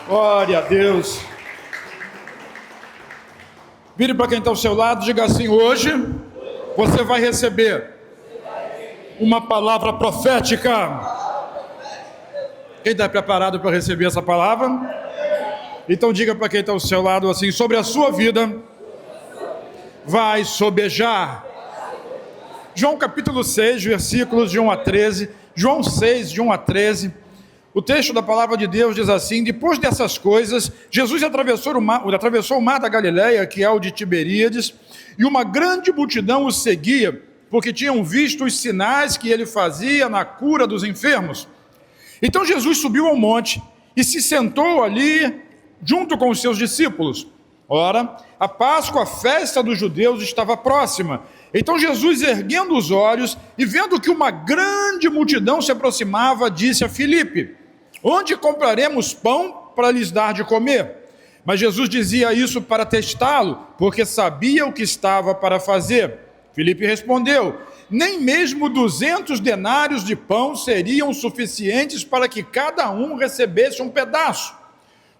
Glória a Deus. Vire para quem está ao seu lado, diga assim: hoje você vai receber uma palavra profética. Quem está preparado para receber essa palavra? Então diga para quem está ao seu lado assim: sobre a sua vida vai sobejar. João capítulo 6, versículos de 1 a 13. João 6, de 1 a 13. O texto da palavra de Deus diz assim: depois dessas coisas, Jesus atravessou o mar da Galileia, que é o de Tiberíades, e uma grande multidão o seguia, porque tinham visto os sinais que ele fazia na cura dos enfermos. Então Jesus subiu ao monte e se sentou ali junto com os seus discípulos. Ora, a Páscoa, a festa dos judeus, estava próxima. Então Jesus, erguendo os olhos e vendo que uma grande multidão se aproximava, disse a Filipe: onde compraremos pão para lhes dar de comer? Mas Jesus dizia isso para testá-lo, porque sabia o que estava para fazer. Filipe respondeu: nem mesmo 200 denários de pão seriam suficientes para que cada um recebesse um pedaço.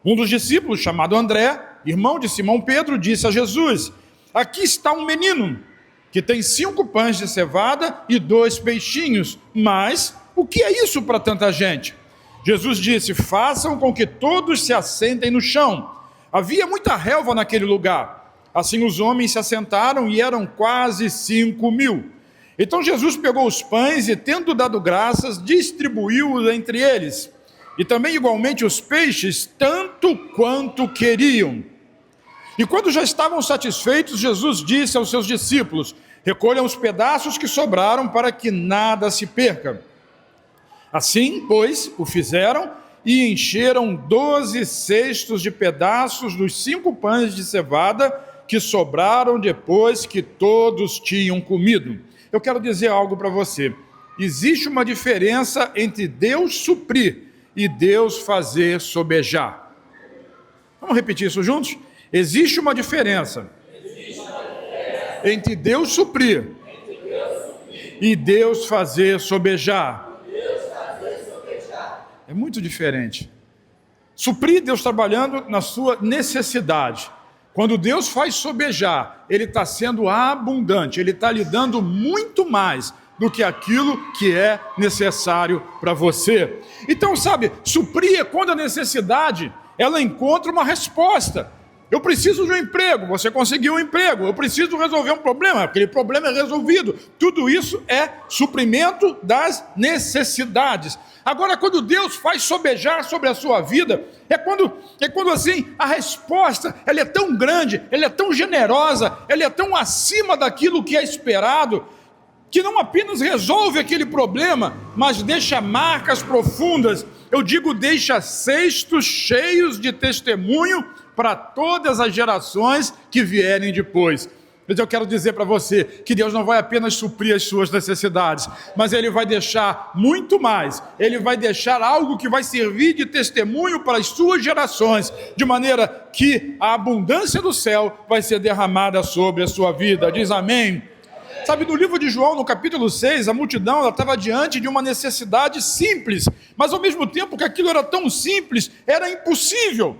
Um dos discípulos, chamado André, irmão de Simão Pedro, disse a Jesus: aqui está um menino que tem 5 pães de cevada e 2 peixinhos, mas o que é isso para tanta gente? Jesus disse: façam com que todos se assentem no chão. Havia muita relva naquele lugar. Assim os homens se assentaram e eram quase 5.000. Então Jesus pegou os pães e, tendo dado graças, distribuiu-os entre eles, e também igualmente os peixes, tanto quanto queriam. E quando já estavam satisfeitos, Jesus disse aos seus discípulos: recolham os pedaços que sobraram para que nada se perca. Assim, pois, o fizeram e encheram 12 cestos de pedaços dos 5 pães de cevada que sobraram depois que todos tinham comido. Eu quero dizer algo para você. Existe uma diferença entre Deus suprir e Deus fazer sobejar. Vamos repetir isso juntos? Existe uma diferença entre Deus suprir e Deus fazer sobejar. É muito diferente. Suprir, Deus trabalhando na sua necessidade. Quando Deus faz sobejar, Ele está sendo abundante, Ele está lhe dando muito mais do que aquilo que é necessário para você. Então, sabe, suprir é quando a necessidade, ela encontra uma resposta. Eu preciso de um emprego, você conseguiu um emprego. Eu preciso resolver um problema, aquele problema é resolvido. Tudo isso é suprimento das necessidades. Agora, quando Deus faz sobejar sobre a sua vida, é quando assim, a resposta, ela é tão grande, ela é tão generosa, ela é tão acima daquilo que é esperado, que não apenas resolve aquele problema, mas deixa marcas profundas. Eu digo, deixa cestos cheios de testemunho para todas as gerações que vierem depois. Mas eu quero dizer para você que Deus não vai apenas suprir as suas necessidades, mas Ele vai deixar muito mais. Ele vai deixar algo que vai servir de testemunho para as suas gerações, de maneira que a abundância do céu vai ser derramada sobre a sua vida. Diz amém. Sabe, no livro de João, no capítulo 6, a multidão ela estava diante de uma necessidade simples, mas ao mesmo tempo que aquilo era tão simples, era impossível.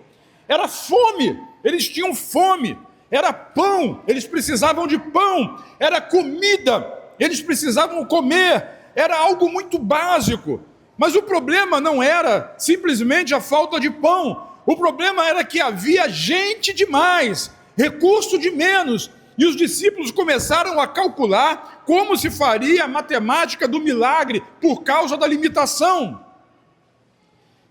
Era fome, eles tinham fome. Era pão, eles precisavam de pão. Era comida, eles precisavam comer. Era algo muito básico. Mas o problema não era simplesmente a falta de pão. O problema era que havia gente demais, recurso de menos. E os discípulos começaram a calcular como se faria a matemática do milagre por causa da limitação.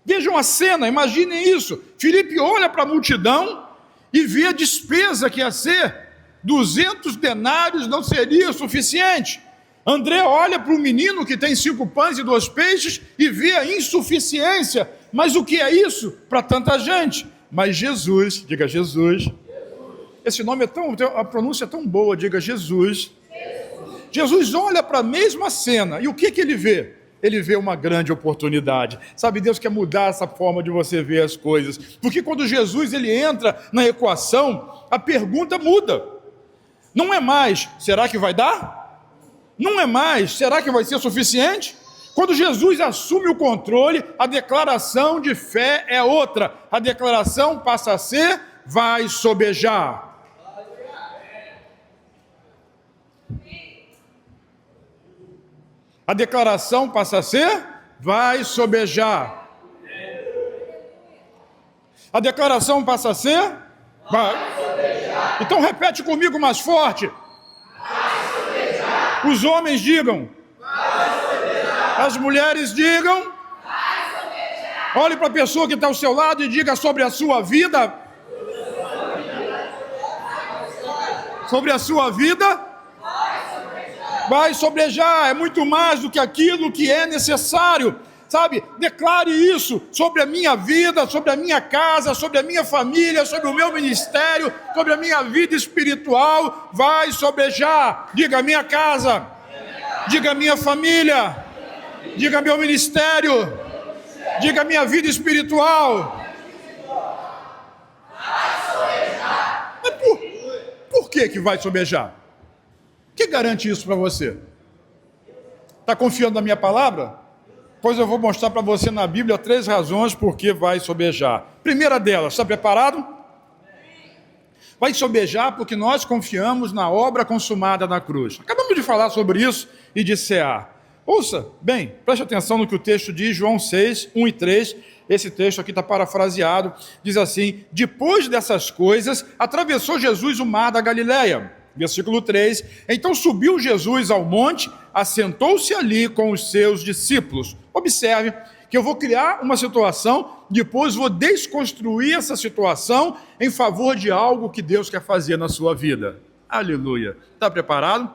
Vejam a cena, imaginem isso. Filipe olha para a multidão e vê a despesa que ia ser. 200 denários não seria suficiente. André olha para o menino que tem 5 pães e 2 peixes e vê a insuficiência. Mas o que é isso para tanta gente? Mas Jesus, diga Jesus. Esse nome é tão, a pronúncia é tão boa, diga Jesus. Jesus olha para a mesma cena e o que ele vê? Ele vê uma grande oportunidade. Sabe, Deus quer mudar essa forma de você ver as coisas. Porque quando Jesus ele entra na equação, a pergunta muda. Não é mais, será que vai dar? Não é mais, será que vai ser suficiente? Quando Jesus assume o controle, a declaração de fé é outra. A declaração passa a ser: vai sobejar. A declaração passa a ser: vai sobejar. A declaração passa a ser: vai sobejar. Então repete comigo mais forte. Vai sobejar. Os homens digam: vai sobejar. As mulheres digam: vai sobejar. Olhe para a pessoa que está ao seu lado e diga sobre a sua vida. Sobre a sua vida. Vai sobejar, é muito mais do que aquilo que é necessário, sabe? Declare isso sobre a minha vida, sobre a minha casa, sobre a minha família, sobre o meu ministério, sobre a minha vida espiritual. Vai sobejar. Diga minha casa, diga minha família, diga meu ministério, diga minha vida espiritual. Vai sobejar. Mas por que vai sobejar? O que garante isso para você? Está confiando na minha palavra? Pois eu vou mostrar para você na Bíblia 3 razões por que vai sobejar. Primeira delas, está preparado? Vai sobejar porque nós confiamos na obra consumada na cruz. Acabamos de falar sobre isso e de cear. Ouça, bem, preste atenção no que o texto diz, João 6, 1 e 3. Esse texto aqui está parafraseado. Diz assim: depois dessas coisas, atravessou Jesus o mar da Galileia. Versículo 3, então subiu Jesus ao monte, assentou-se ali com os seus discípulos. Observe que eu vou criar uma situação, depois vou desconstruir essa situação em favor de algo que Deus quer fazer na sua vida. Aleluia. Está preparado?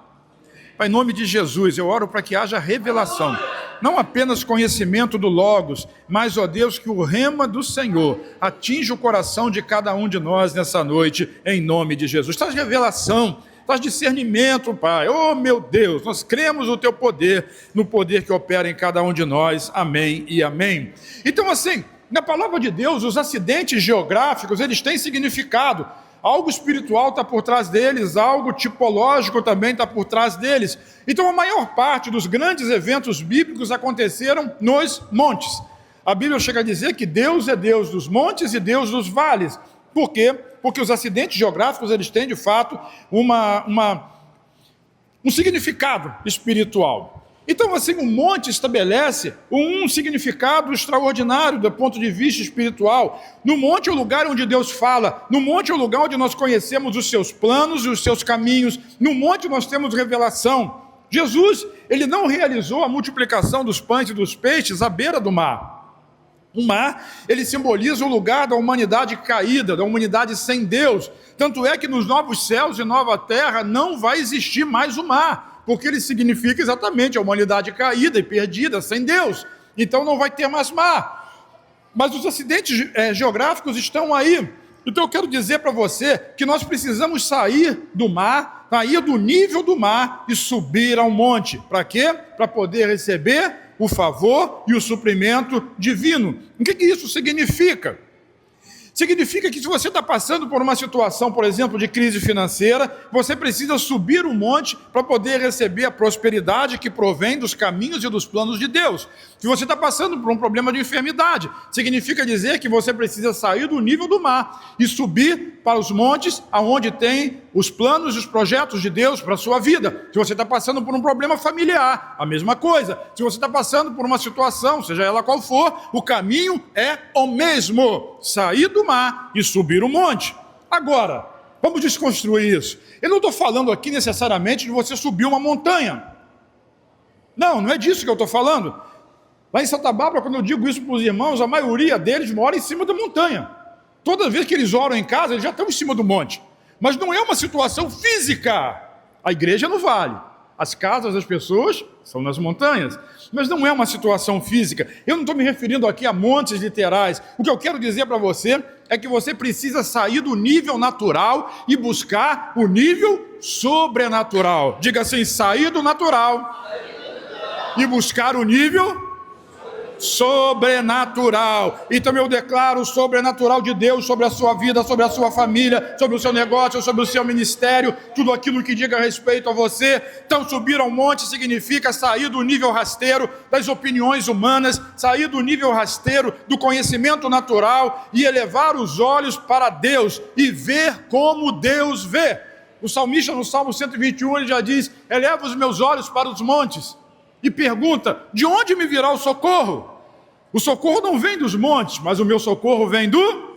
Pai, em nome de Jesus, eu oro para que haja revelação, não apenas conhecimento do Logos, mas, ó Deus, que o rema do Senhor atinja o coração de cada um de nós nessa noite, em nome de Jesus. Traz revelação, traz discernimento, Pai. Oh, meu Deus, nós cremos no Teu poder, no poder que opera em cada um de nós. Amém e amém. Então, assim, na palavra de Deus, os acidentes geográficos, eles têm significado. Algo espiritual está por trás deles, algo tipológico também está por trás deles. Então, a maior parte dos grandes eventos bíblicos aconteceram nos montes. A Bíblia chega a dizer que Deus é Deus dos montes e Deus dos vales. Por quê? Porque os acidentes geográficos, eles têm, de fato, um significado espiritual. Então, assim, o monte estabelece um significado extraordinário do ponto de vista espiritual. No monte é o lugar onde Deus fala. No monte é o lugar onde nós conhecemos os seus planos e os seus caminhos. No monte nós temos revelação. Jesus, ele não realizou a multiplicação dos pães e dos peixes à beira do mar. O mar, ele simboliza o lugar da humanidade caída, da humanidade sem Deus. Tanto é que nos novos céus e nova terra não vai existir mais o mar, porque ele significa exatamente a humanidade caída e perdida, sem Deus. Então não vai ter mais mar. Mas os acidentes geográficos estão aí. Então eu quero dizer para você que nós precisamos sair do mar, sair do nível do mar e subir ao monte. Para quê? Para poder receber o favor e o suprimento divino. O que isso significa? Significa que se você está passando por uma situação, por exemplo, de crise financeira, você precisa subir o monte para poder receber a prosperidade que provém dos caminhos e dos planos de Deus. Se você está passando por um problema de enfermidade, significa dizer que você precisa sair do nível do mar e subir para os montes, aonde tem os planos e os projetos de Deus para a sua vida. Se você está passando por um problema familiar, a mesma coisa. Se você está passando por uma situação, seja ela qual for, o caminho é o mesmo. Sair do mar e subir o monte. Agora, vamos desconstruir isso. Eu não estou falando aqui necessariamente de você subir uma montanha. Não é disso que eu estou falando. Lá em Santa Bárbara, quando eu digo isso para os irmãos, a maioria deles mora em cima da montanha. Toda vez que eles oram em casa, eles já estão em cima do monte. Mas não é uma situação física. A igreja é no vale. As casas das pessoas são nas montanhas. Mas não é uma situação física. Eu não estou me referindo aqui a montes literais. O que eu quero dizer para você é que você precisa sair do nível natural e buscar o nível sobrenatural. Diga assim, sair do natural e buscar o nível sobrenatural. Então eu declaro o sobrenatural de Deus sobre a sua vida, sobre a sua família, sobre o seu negócio, sobre o seu ministério, tudo aquilo que diga respeito a você. Então subir ao monte significa sair do nível rasteiro das opiniões humanas, sair do nível rasteiro do conhecimento natural e elevar os olhos para Deus e ver como Deus vê. O salmista no Salmo 121 ele já diz: eleva os meus olhos para os montes e pergunta, de onde me virá o socorro? O socorro não vem dos montes, mas o meu socorro vem do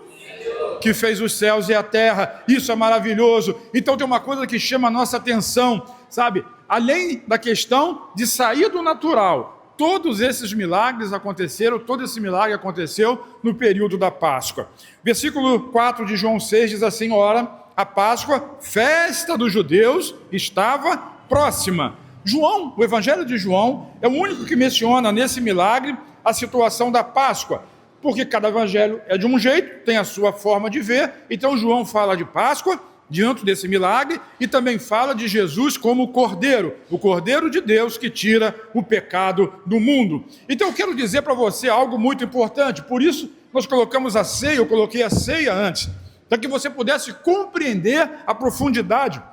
que fez os céus e a terra. Isso é maravilhoso. Então tem uma coisa que chama a nossa atenção, sabe? Além da questão de sair do natural, todos esses milagres aconteceram, todo esse milagre aconteceu no período da Páscoa. Versículo 4 de João 6 diz assim: ora, a Páscoa, festa dos judeus, estava próxima. João, o Evangelho de João, é o único que menciona nesse milagre a situação da Páscoa, porque cada evangelho é de um jeito, tem a sua forma de ver. Então João fala de Páscoa diante desse milagre e também fala de Jesus como o Cordeiro de Deus que tira o pecado do mundo. Então eu quero dizer para você algo muito importante, por isso nós colocamos a ceia, eu coloquei a ceia antes, para que você pudesse compreender a profundidade,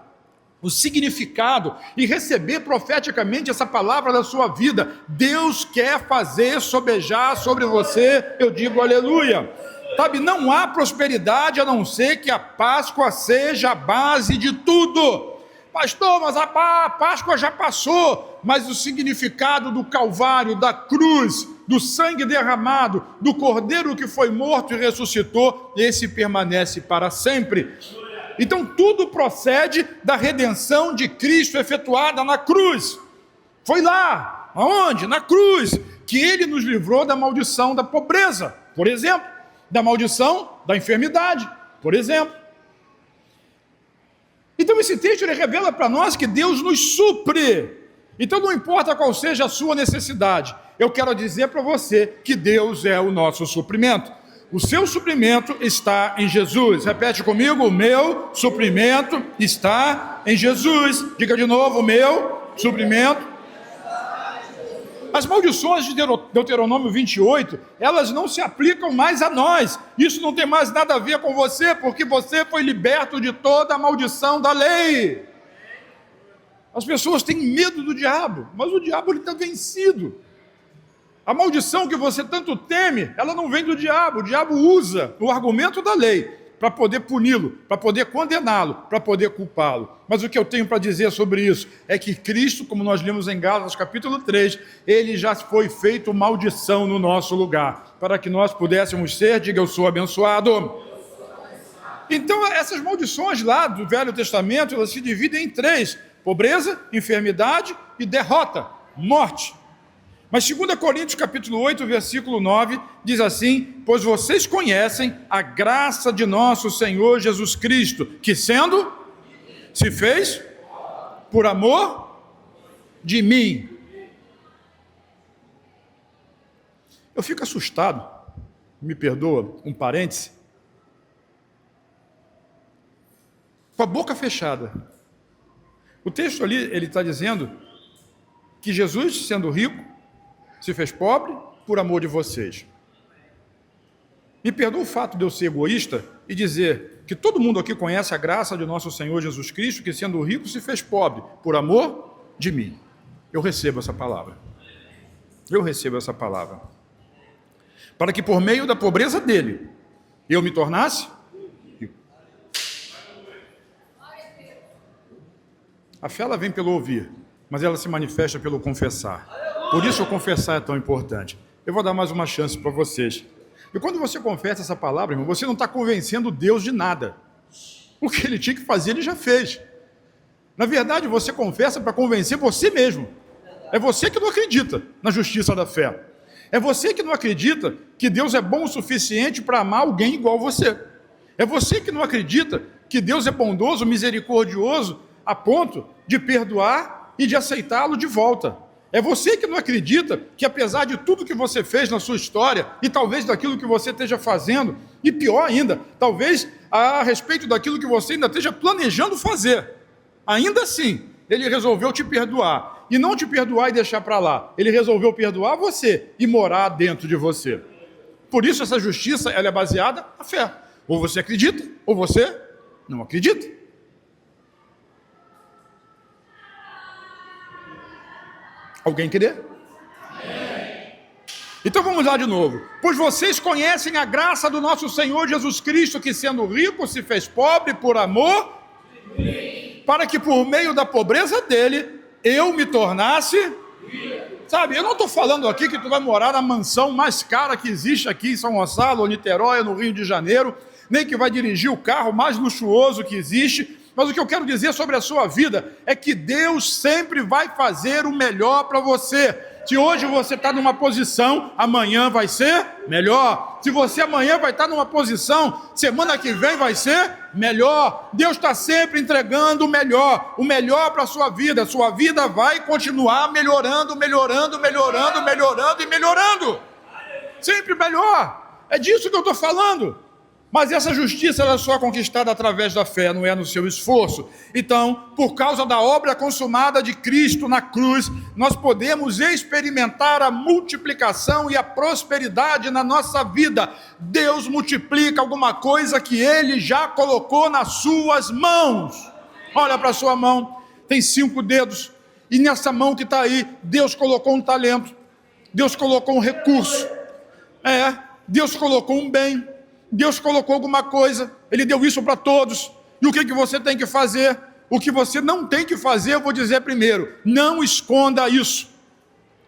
o significado e receber profeticamente essa palavra da sua vida. Deus quer fazer sobejar sobre você, eu digo aleluia. Sabe, não há prosperidade a não ser que a Páscoa seja a base de tudo. Pastor, mas a Páscoa já passou, mas o significado do Calvário, da cruz, do sangue derramado, do Cordeiro que foi morto e ressuscitou, esse permanece para sempre. Então tudo procede da redenção de Cristo efetuada na cruz. Foi lá, aonde? Na cruz, que Ele nos livrou da maldição da pobreza, por exemplo, da maldição da enfermidade, por exemplo. Então esse texto ele revela para nós que Deus nos supre. Então não importa qual seja a sua necessidade, eu quero dizer para você que Deus é o nosso suprimento. O seu suprimento está em Jesus. Repete comigo: o meu suprimento está em Jesus. Diga de novo: o meu suprimento. As maldições de Deuteronômio 28, elas não se aplicam mais a nós. Isso não tem mais nada a ver com você, porque você foi liberto de toda a maldição da lei. As pessoas têm medo do diabo, mas o diabo está vencido. A maldição que você tanto teme, ela não vem do diabo. O diabo usa o argumento da lei para poder puni-lo, para poder condená-lo, para poder culpá-lo. Mas o que eu tenho para dizer sobre isso é que Cristo, como nós lemos em Gálatas capítulo 3, ele já foi feito maldição no nosso lugar, para que nós pudéssemos ser, diga eu sou abençoado. Então essas maldições lá do Velho Testamento, elas se dividem em 3: pobreza, enfermidade e derrota, morte. Mas 2 Coríntios capítulo 8, versículo 9, diz assim: pois vocês conhecem a graça de nosso Senhor Jesus Cristo, que sendo, se fez por amor de mim. Eu fico assustado, me perdoa, um parêntese, com a boca fechada. O texto ali, ele está dizendo que Jesus, sendo rico, se fez pobre por amor de vocês. Me perdoa o fato de eu ser egoísta e dizer que todo mundo aqui conhece a graça de nosso Senhor Jesus Cristo, que sendo rico se fez pobre por amor de mim. Eu recebo essa palavra. Eu recebo essa palavra. Para que por meio da pobreza dele, eu me tornasse rico. A fé ela vem pelo ouvir, mas ela se manifesta pelo confessar. Por isso o confessar é tão importante. Eu vou dar mais uma chance para vocês. E quando você confessa essa palavra, irmão, você não está convencendo Deus de nada. O que Ele tinha que fazer, Ele já fez. Na verdade, você confessa para convencer você mesmo. É você que não acredita na justiça da fé. É você que não acredita que Deus é bom o suficiente para amar alguém igual você. É você que não acredita que Deus é bondoso, misericordioso, a ponto de perdoar e de aceitá-lo de volta. É você que não acredita que, apesar de tudo que você fez na sua história, e talvez daquilo que você esteja fazendo, e pior ainda, talvez a respeito daquilo que você ainda esteja planejando fazer, ainda assim, Ele resolveu te perdoar. e não te perdoar e deixar para lá. Ele resolveu perdoar você e morar dentro de você. Por isso essa justiça, ela é baseada na fé. Ou você acredita, ou você não acredita. Alguém quer? Então vamos lá de novo. Pois vocês conhecem a graça do nosso Senhor Jesus Cristo, que sendo rico se fez pobre por amor, para que por meio da pobreza dele, eu me tornasse... Sabe, eu não estou falando aqui que tu vai morar na mansão mais cara que existe aqui em São Gonçalo, ou Niterói, no Rio de Janeiro, nem que vai dirigir o carro mais luxuoso que existe, mas o que eu quero dizer sobre a sua vida é que Deus sempre vai fazer o melhor para você. Se hoje você está numa posição, amanhã vai ser melhor. Se você amanhã vai estar numa posição, semana que vem vai ser melhor. Deus está sempre entregando o melhor para a sua vida. A sua vida vai continuar melhorando, melhorando, melhorando, melhorando e melhorando. Sempre melhor. É disso que eu estou falando. Mas essa justiça ela é só conquistada através da fé, não é no seu esforço. Então, por causa da obra consumada de Cristo na cruz, nós podemos experimentar a multiplicação e a prosperidade na nossa vida. Deus multiplica alguma coisa que Ele já colocou nas suas mãos. Olha para a sua mão, tem 5 dedos, e nessa mão que está aí, Deus colocou um talento, Deus colocou um recurso, Deus colocou um bem. Deus colocou alguma coisa, Ele deu isso para todos. E o que você tem que fazer? O que você não tem que fazer, eu vou dizer primeiro: não esconda isso.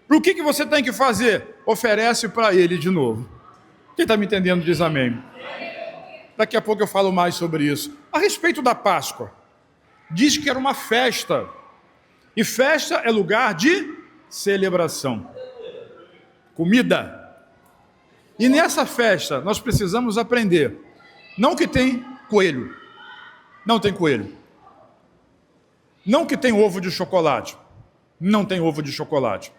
O que você tem que fazer? Oferece para Ele de novo. Quem está me entendendo diz amém. Daqui a pouco eu falo mais sobre isso. A respeito da Páscoa, diz que era uma festa. E festa é lugar de celebração. Comida. E nessa festa, nós precisamos aprender, não que tem coelho, não tem coelho, não que tem ovo de chocolate, não tem ovo de chocolate.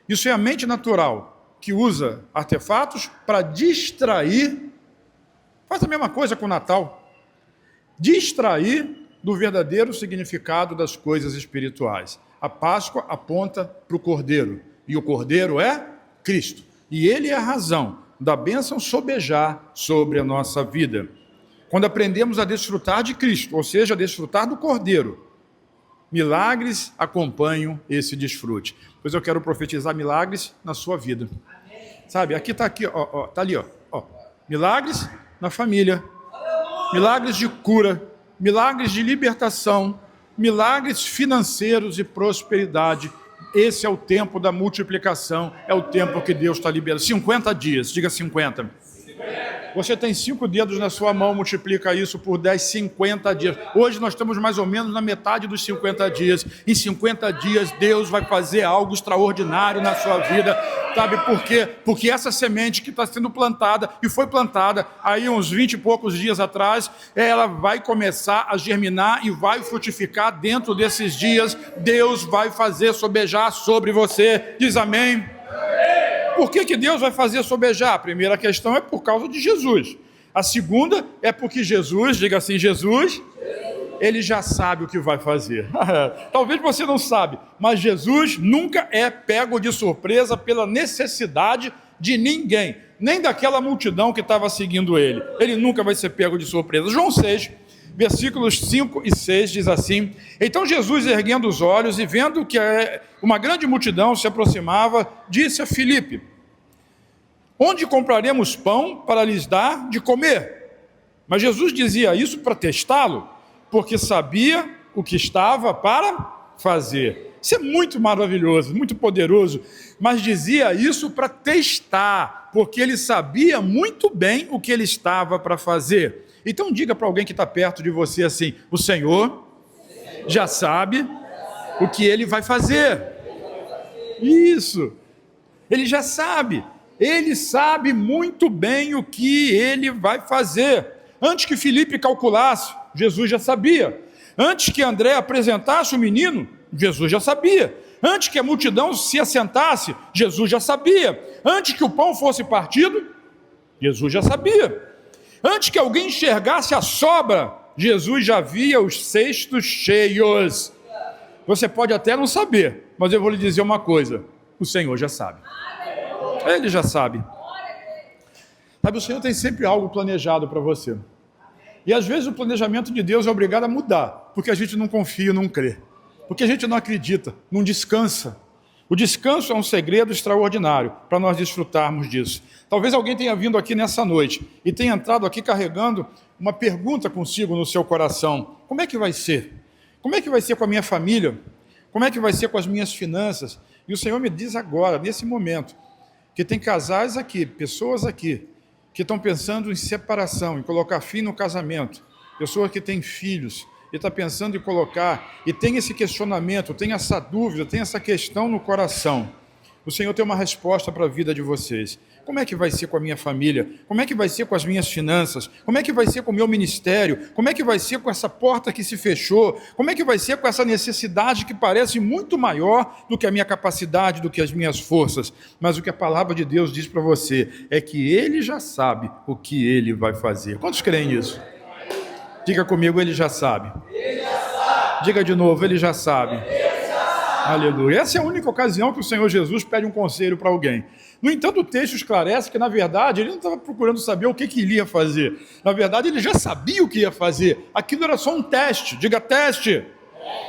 Isso é a mente natural, que usa artefatos para distrair, faz a mesma coisa com o Natal, distrair do verdadeiro significado das coisas espirituais. A Páscoa aponta para o Cordeiro, e o Cordeiro é Cristo, e Ele é a razão da bênção sobejar sobre a nossa vida. Quando aprendemos a desfrutar de Cristo, ou seja, a desfrutar do Cordeiro, milagres acompanham esse desfrute. Pois eu quero profetizar milagres na sua vida. Sabe, aqui está aqui, tá ali, ó. Milagres na família, milagres de cura, milagres de libertação, milagres financeiros e prosperidade. Esse é o tempo da multiplicação, é o tempo que Deus está liberando. 50 dias, diga 50. Você tem 5 dedos na sua mão, multiplica isso por 10, 50 dias. Hoje nós estamos mais ou menos na metade dos 50 dias. Em 50 dias Deus vai fazer algo extraordinário na sua vida. Sabe por quê? Porque essa semente que está sendo plantada, e foi plantada aí uns 20 e poucos dias atrás, ela vai começar a germinar e vai frutificar dentro desses dias. Deus vai fazer sobejar sobre você. Diz amém. Por que Deus vai fazer sobejar? A primeira questão é por causa de Jesus. A segunda é porque Jesus, diga assim, Jesus, Ele já sabe o que vai fazer. Talvez você não sabe, mas Jesus nunca é pego de surpresa pela necessidade de ninguém, nem daquela multidão que estava seguindo Ele. Ele nunca vai ser pego de surpresa. João 6, versículos 5 e 6 diz assim: então Jesus, erguendo os olhos e vendo que uma grande multidão se aproximava, disse a Filipe: onde compraremos pão para lhes dar de comer? Mas Jesus dizia isso para testá-lo, porque sabia o que estava para fazer. Isso é muito maravilhoso, muito poderoso, mas dizia isso para testar, porque ele sabia muito bem o que ele estava para fazer. Então diga para alguém que está perto de você assim: o Senhor já sabe o que Ele vai fazer. Isso, Ele já sabe. Ele sabe muito bem o que Ele vai fazer. Antes que Filipe calculasse, Jesus já sabia. Antes que André apresentasse o menino, Jesus já sabia. Antes que a multidão se assentasse, Jesus já sabia. Antes que o pão fosse partido, Jesus já sabia. Antes que alguém enxergasse a sobra, Jesus já via os cestos cheios. Você pode até não saber, Mas eu vou lhe dizer uma coisa, o Senhor já sabe. Ele já sabe. Sabe, o Senhor tem sempre algo planejado para você. E às vezes o planejamento de Deus é obrigado a mudar, porque a gente não confia, não crê. Porque a gente não acredita, não descansa. O descanso é um segredo extraordinário para nós desfrutarmos disso. Talvez alguém tenha vindo aqui nessa noite e tenha entrado aqui carregando uma pergunta consigo no seu coração. Como é que vai ser? Como é que vai ser com a minha família? Como é que vai ser com as minhas finanças? E o Senhor me diz agora, nesse momento, que tem casais aqui, pessoas aqui, que estão pensando em separação, em colocar fim no casamento. Pessoas que têm filhos e está pensando em colocar, e tem esse questionamento, tem essa dúvida, tem essa questão no coração. O Senhor tem uma resposta para a vida de vocês. Como é que vai ser com a minha família? Como é que vai ser com as minhas finanças? Como é que vai ser com o meu ministério? Como é que vai ser com essa porta que se fechou? Como é que vai ser com essa necessidade que parece muito maior do que a minha capacidade, do que as minhas forças? Mas o que a palavra de Deus diz para você é que Ele já sabe o que Ele vai fazer. Quantos creem nisso? Diga comigo, Ele já sabe. Ele já sabe. Diga de novo, Ele já sabe. Ele já sabe. Aleluia. Essa é a única ocasião que o Senhor Jesus pede um conselho para alguém. No entanto, o texto esclarece que, na verdade, ele não estava procurando saber o que ele ia fazer. Na verdade, ele já sabia o que ia fazer. Aquilo era só um teste. Diga teste.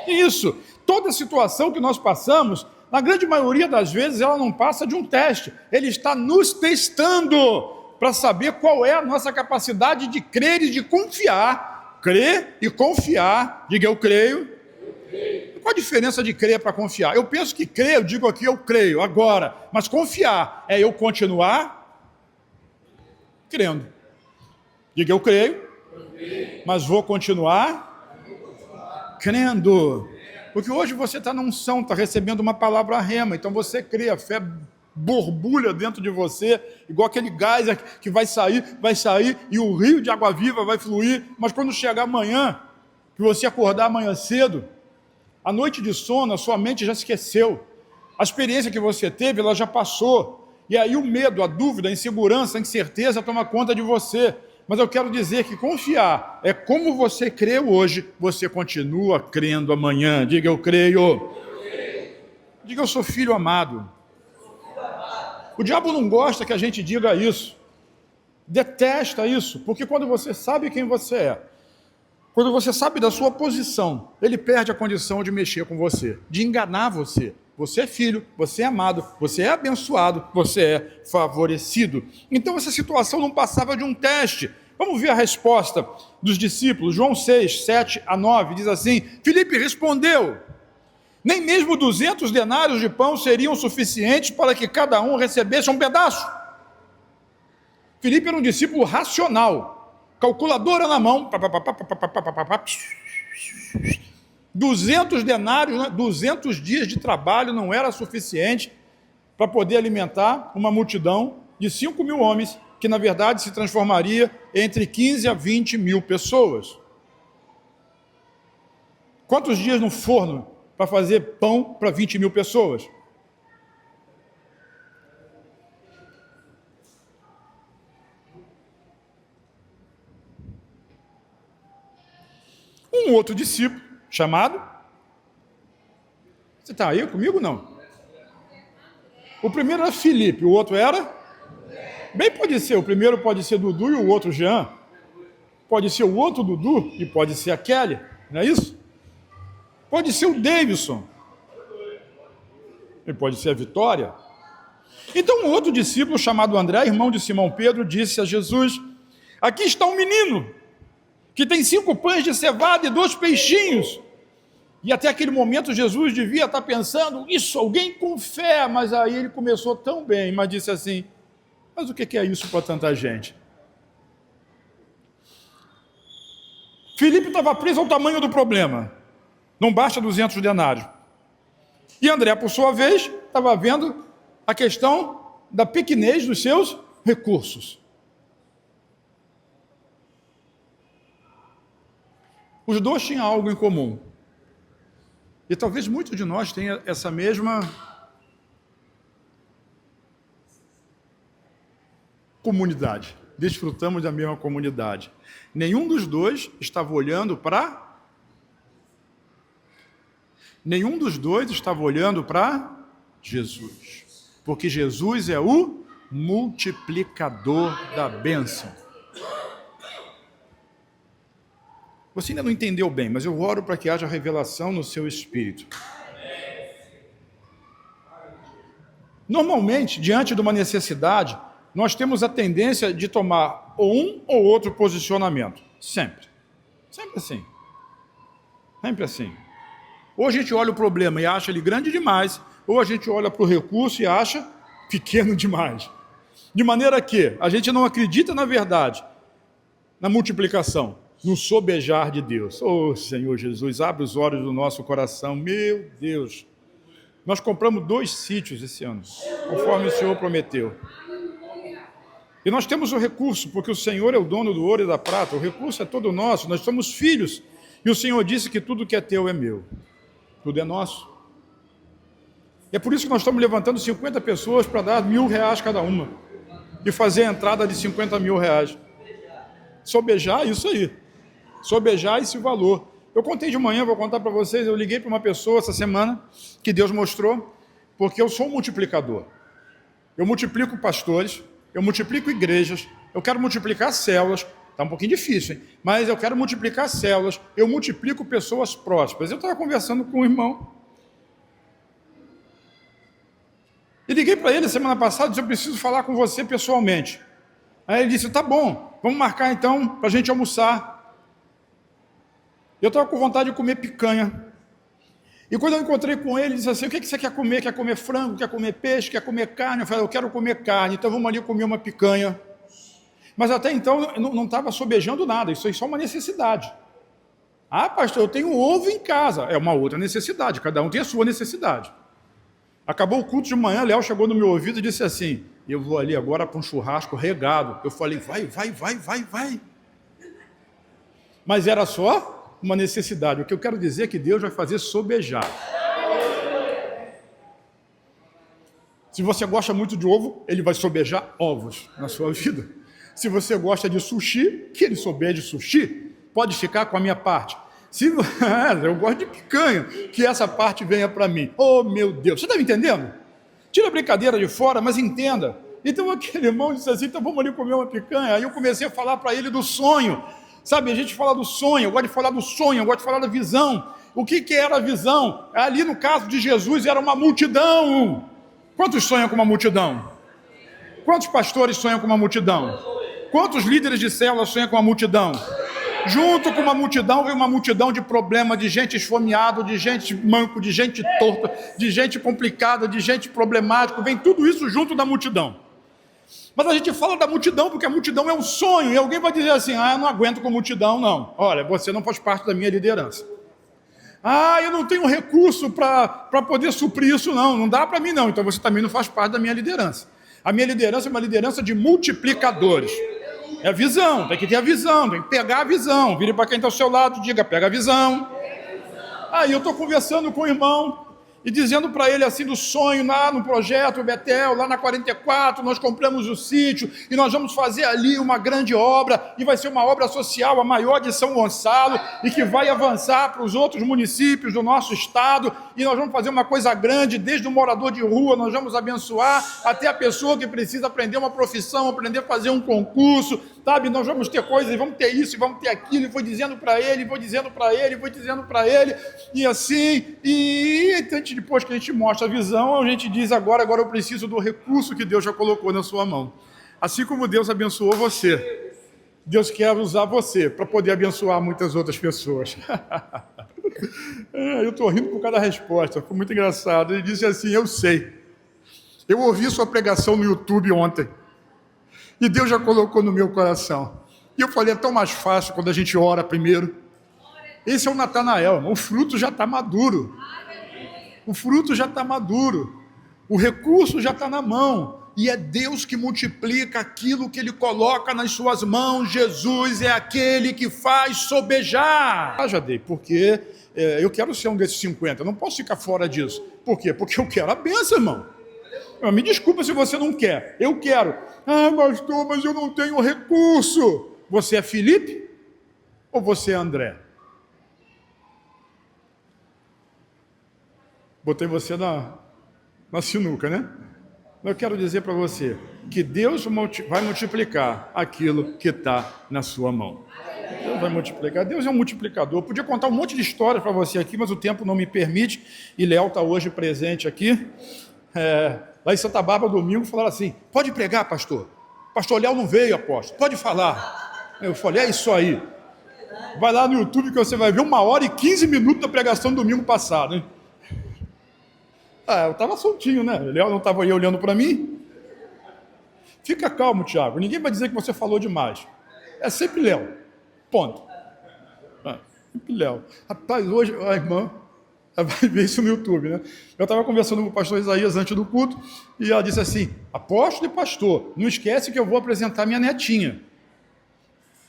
Isso. Toda situação que nós passamos, na grande maioria das vezes, ela não passa de um teste. Ele está nos testando para saber qual é a nossa capacidade de crer e de confiar. Crer e confiar. Diga, eu creio. Qual a diferença de crer para confiar? Eu penso que crer, eu digo aqui, eu creio, agora. Mas confiar é eu continuar crendo. Diga, eu creio, mas vou continuar crendo. Porque hoje você está na unção, está recebendo uma palavra rema, então você crê, a fé borbulha dentro de você, igual aquele gás que vai sair, e o rio de água viva vai fluir, mas quando chegar amanhã, que você acordar amanhã cedo, a noite de sono, a sua mente já esqueceu, a experiência que você teve, ela já passou, e aí o medo, a dúvida, a insegurança, a incerteza toma conta de você. Mas eu quero dizer que confiar é como você crê hoje, você continua crendo amanhã. Diga, eu creio. Diga, eu sou filho amado. O diabo não gosta que a gente diga isso, detesta isso, porque quando você sabe quem você é, quando você sabe da sua posição, ele perde a condição de mexer com você, de enganar você. Você é filho, você é amado, você é abençoado, você é favorecido. Então essa situação não passava de um teste. Vamos ver a resposta dos discípulos. João 6, 7 a 9, diz assim: Filipe respondeu: nem mesmo 200 denários de pão seriam suficientes para que cada um recebesse um pedaço. Filipe era um discípulo racional, calculadora na mão, 200 denários, 200 dias de trabalho não era suficiente para poder alimentar uma multidão de 5 mil homens, que na verdade se transformaria entre 15 a 20 mil pessoas. Quantos dias no forno para fazer pão para 20 mil pessoas? Um outro discípulo, chamado... Você está aí comigo, não? O primeiro era Filipe, o outro era... Bem pode ser, o primeiro pode ser Dudu e o outro Jean. Pode ser o outro Dudu e pode ser a Kelly, não é isso? Pode ser o Davidson. E pode ser a Vitória. Então um outro discípulo chamado André, irmão de Simão Pedro, disse a Jesus: aqui está um menino que tem 5 pães de cevada e 2 peixinhos. E até aquele momento Jesus devia estar pensando, isso, alguém com fé, mas aí ele começou tão bem, mas disse assim: mas o que é isso para tanta gente? Filipe estava preso ao tamanho do problema. Não basta 200 denários. E André, por sua vez, estava vendo a questão da pequenez dos seus recursos. Os dois tinham algo em comum. E talvez muitos de nós tenham essa mesma comunidade. Desfrutamos da mesma comunidade. Nenhum dos dois estava olhando para... Nenhum dos dois estava olhando para Jesus, porque Jesus é o multiplicador da bênção. Você ainda não entendeu bem, mas eu oro para que haja revelação no seu espírito. Normalmente, diante de uma necessidade, nós temos a tendência de tomar um ou outro posicionamento. Sempre. Sempre assim. Sempre assim. Ou a gente olha o problema e acha ele grande demais, ou a gente olha para o recurso e acha pequeno demais. De maneira que a gente não acredita na verdade, na multiplicação, no sobejar de Deus. Oh, Senhor Jesus, abre os olhos do nosso coração. Meu Deus. Nós compramos 2 sítios esse ano, conforme o Senhor prometeu. E nós temos o recurso, porque o Senhor é o dono do ouro e da prata. O recurso é todo nosso, nós somos filhos. E o Senhor disse que tudo que é teu é meu. Tudo é nosso. E é por isso que nós estamos levantando 50 pessoas para dar R$1.000 cada uma. E fazer a entrada de R$50.000. Sobejar isso aí. Sobejar esse valor. Eu contei de manhã, vou contar para vocês, eu liguei para uma pessoa essa semana, que Deus mostrou, porque eu sou um multiplicador. Eu multiplico pastores, eu multiplico igrejas, eu quero multiplicar células, está um pouquinho difícil, hein? Mas eu quero multiplicar células, eu multiplico pessoas prósperas. Eu estava conversando com um irmão, e liguei para ele semana passada e disse, eu preciso falar com você pessoalmente. Aí ele disse, tá bom, vamos marcar então para a gente almoçar. Eu estava com vontade de comer picanha. E quando eu encontrei com ele, ele disse assim, o que você quer comer? Quer comer frango? Quer comer peixe? Quer comer carne? Eu falei, eu quero comer carne, então vamos ali comer uma picanha. Mas até então não estava sobejando nada, isso é só uma necessidade. Ah, pastor, eu tenho ovo em casa. É uma outra necessidade, cada um tem a sua necessidade. Acabou o culto de manhã, Léo chegou no meu ouvido e disse assim, eu vou ali agora para um churrasco regado. Eu falei, vai. Mas era só uma necessidade. O que eu quero dizer é que Deus vai fazer sobejar. Se você gosta muito de ovo, Ele vai sobejar ovos na sua vida. Se você gosta de sushi, que Ele sobeje sushi. Pode ficar com a minha parte. Eu gosto de picanha, que essa parte venha para mim. Oh, meu Deus. Você está me entendendo? Tira a brincadeira de fora, mas entenda. Então aquele irmão disse assim, então vamos ali comer uma picanha. Aí eu comecei a falar para ele do sonho. Sabe, a gente fala do sonho, eu gosto de falar do sonho, eu gosto de falar da visão. O que era a visão? Ali no caso de Jesus era uma multidão. Quantos sonham com uma multidão? Quantos pastores sonham com uma multidão? Quantos líderes de célula sonham com uma multidão? Junto com uma multidão vem uma multidão de problemas, de gente esfomeada, de gente manco, de gente torta, de gente complicada, de gente problemática, vem tudo isso junto da multidão. Mas a gente fala da multidão porque a multidão é um sonho, e alguém vai dizer assim, eu não aguento com multidão, não. Olha, você não faz parte da minha liderança. Eu não tenho recurso para poder suprir isso, não dá para mim não, então você também não faz parte da minha liderança. A minha liderança é uma liderança de multiplicadores. É a visão, tem que ter a visão, tem que pegar a visão. Vire para quem está ao seu lado, diga, pega a visão. Aí eu estou conversando com o irmão, e dizendo para ele assim do sonho, lá no projeto Betel, lá na 44, nós compramos o sítio e nós vamos fazer ali uma grande obra, e vai ser uma obra social, a maior de São Gonçalo, e que vai avançar para os outros municípios do nosso estado, e nós vamos fazer uma coisa grande, desde o morador de rua, nós vamos abençoar, até a pessoa que precisa aprender uma profissão, aprender a fazer um concurso, sabe, nós vamos ter coisas, e vamos ter isso, e vamos ter aquilo, e vou dizendo para ele, e assim, depois que a gente mostra a visão, a gente diz agora eu preciso do recurso que Deus já colocou na sua mão. Assim como Deus abençoou você, Deus quer usar você para poder abençoar muitas outras pessoas. Eu estou rindo por causa da resposta, foi muito engraçado. Ele disse assim, eu sei, eu ouvi sua pregação no YouTube ontem, e Deus já colocou no meu coração. E eu falei, é tão mais fácil quando a gente ora primeiro. Esse é o Natanael, irmão. O fruto já está maduro. O fruto já está maduro. O recurso já está na mão. E é Deus que multiplica aquilo que Ele coloca nas suas mãos. Jesus é aquele que faz sobejar. Jadei, porque eu quero ser um desses 50. Eu não posso ficar fora disso. Por quê? Porque eu quero a bênção, irmão. Me desculpa se você não quer. Eu quero. Pastor, mas eu não tenho recurso. Você é Felipe ou você é André? Botei você na sinuca, né? Eu quero dizer para você que Deus vai multiplicar aquilo que está na sua mão. Deus vai multiplicar. Deus é um multiplicador. Eu podia contar um monte de histórias para você aqui, mas o tempo não me permite. E Léo está hoje presente aqui. Lá em Santa Bárbara, domingo, falaram assim: pode pregar, pastor. Pastor Léo não veio, apóstolo. Pode falar. Eu falei: é isso aí. Vai lá no YouTube que você vai ver 1h15 da pregação do domingo passado, hein? Eu estava soltinho, né? O Léo não estava aí olhando para mim. Fica calmo, Tiago. Ninguém vai dizer que você falou demais. É sempre Léo. Ponto. Sempre Léo. Rapaz, hoje a irmã vai ver isso no YouTube, né? Eu estava conversando com o pastor Isaías antes do culto e ela disse assim: apóstolo e pastor, não esquece que eu vou apresentar minha netinha.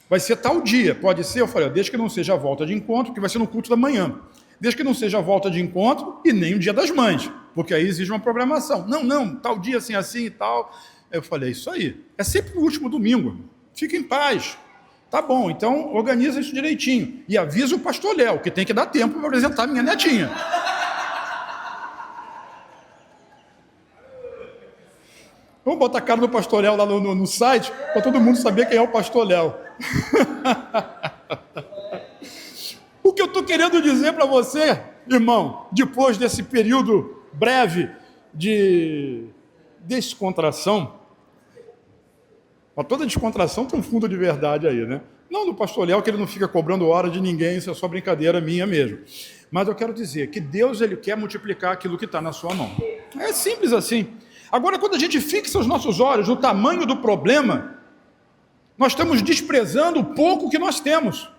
Vai ser tal dia, pode ser? Eu falei: desde que não seja a volta de encontro, que vai ser no culto da manhã. Desde que não seja a volta de encontro e nem o dia das mães, porque aí exige uma programação. Não, tal dia assim e tal. Eu falei: isso aí. É sempre no último domingo. Fica em paz. Tá bom, então organiza isso direitinho. E avisa o pastor Léo, que tem que dar tempo para apresentar minha netinha. Vamos botar a cara do pastor Léo lá no site, para todo mundo saber quem é o pastor Léo. O que eu estou querendo dizer para você, irmão, depois desse período breve de descontração, toda descontração tem um fundo de verdade aí, né? Não do pastor Léo, que ele não fica cobrando hora de ninguém, isso é só brincadeira minha mesmo. Mas eu quero dizer que Deus, ele quer multiplicar aquilo que está na sua mão. É simples assim. Agora, quando a gente fixa os nossos olhos no tamanho do problema, nós estamos desprezando o pouco que nós temos.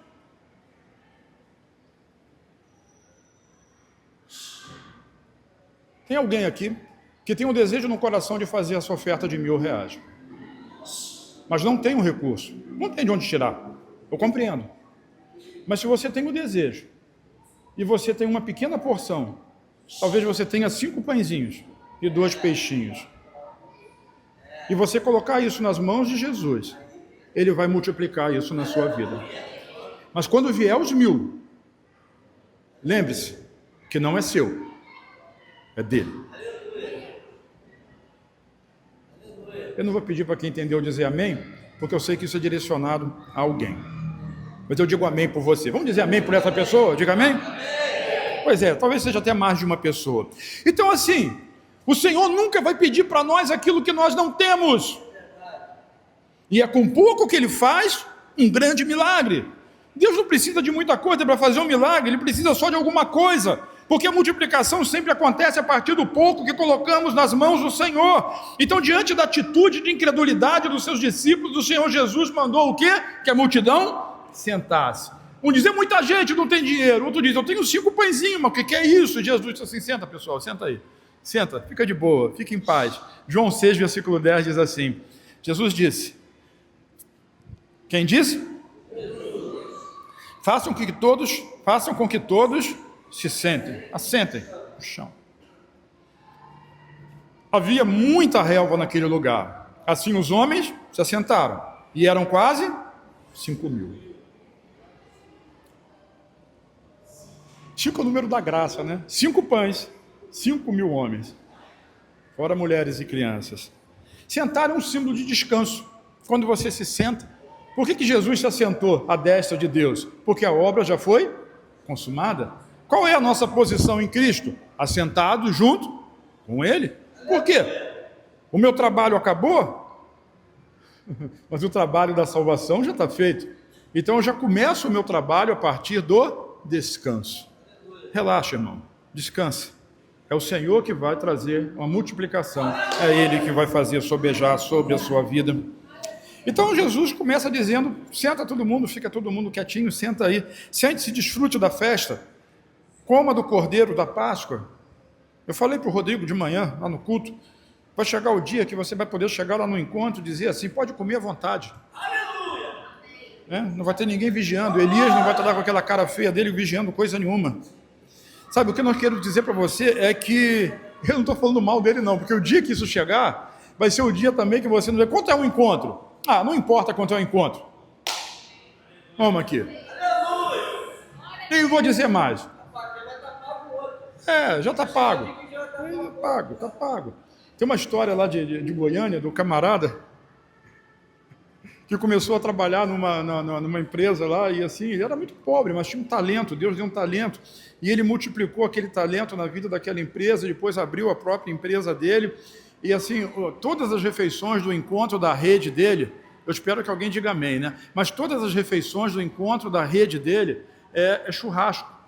Tem alguém aqui que tem um desejo no coração de fazer essa oferta de R$1.000, mas não tem um recurso, não tem de onde tirar. Eu compreendo. Mas se você tem o desejo e você tem uma pequena porção, talvez você tenha 5 pãezinhos e 2 peixinhos, e você colocar isso nas mãos de Jesus, Ele vai multiplicar isso na sua vida. Mas quando vier os 1.000, lembre-se que não é seu, é dele. Eu não vou pedir para quem entendeu dizer amém, porque eu sei que isso é direcionado a alguém. Mas eu digo amém por você. Vamos dizer amém por essa pessoa? Diga amém? Pois é, talvez seja até mais de uma pessoa. Então assim, o Senhor nunca vai pedir para nós aquilo que nós não temos. E é com pouco que Ele faz um grande milagre. Deus não precisa de muita coisa para fazer um milagre, Ele precisa só de alguma coisa. Porque a multiplicação sempre acontece a partir do pouco que colocamos nas mãos do Senhor. Então, diante da atitude de incredulidade dos seus discípulos, o Senhor Jesus mandou o quê? Que a multidão sentasse. Um diz: muita gente não tem dinheiro. Outro diz: eu tenho 5 pãezinhos, mas o que é isso? E Jesus disse assim: senta, pessoal, senta aí. Senta, fica de boa, fica em paz. João 6, versículo 10 diz assim: Jesus disse. Quem disse? Façam com que todos se sentem, assentem no chão. Havia muita relva naquele lugar. Assim os homens se assentaram, e eram quase 5.000. 5 é o número da graça, né? 5 pães, 5.000 homens, fora mulheres e crianças. Sentar é um símbolo de descanso. Quando você se senta, por que Jesus se assentou à destra de Deus? Porque a obra já foi consumada. Qual é a nossa posição em Cristo? Assentado junto com Ele. Por quê? O meu trabalho acabou? Mas o trabalho da salvação já está feito. Então eu já começo o meu trabalho a partir do descanso. Relaxa, irmão. Descansa. É o Senhor que vai trazer uma multiplicação. É Ele que vai fazer sobejar sobre a sua vida. Então Jesus começa dizendo: senta todo mundo, fica todo mundo quietinho, senta aí. Sente-se, desfrute da festa. Coma do cordeiro da Páscoa. Eu falei para o Rodrigo de manhã, lá no culto, vai chegar o dia que você vai poder chegar lá no encontro e dizer assim: pode comer à vontade. Não vai ter ninguém vigiando. Elias não vai estar lá com aquela cara feia dele vigiando coisa nenhuma. Sabe, o que nós queremos dizer para você é que eu não estou falando mal dele não, porque o dia que isso chegar, vai ser o dia também que você não vai... Quanto é um encontro? Não importa quanto é um encontro. Vamos aqui. E eu vou dizer mais. Já está pago. Está pago, está pago. Tem uma história lá de Goiânia, do camarada, que começou a trabalhar numa empresa lá, e assim, ele era muito pobre, mas tinha um talento, Deus deu um talento, e ele multiplicou aquele talento na vida daquela empresa, depois abriu a própria empresa dele, e assim, todas as refeições do encontro da rede dele, eu espero que alguém diga amém, né? Mas todas as refeições do encontro da rede dele é churrasco.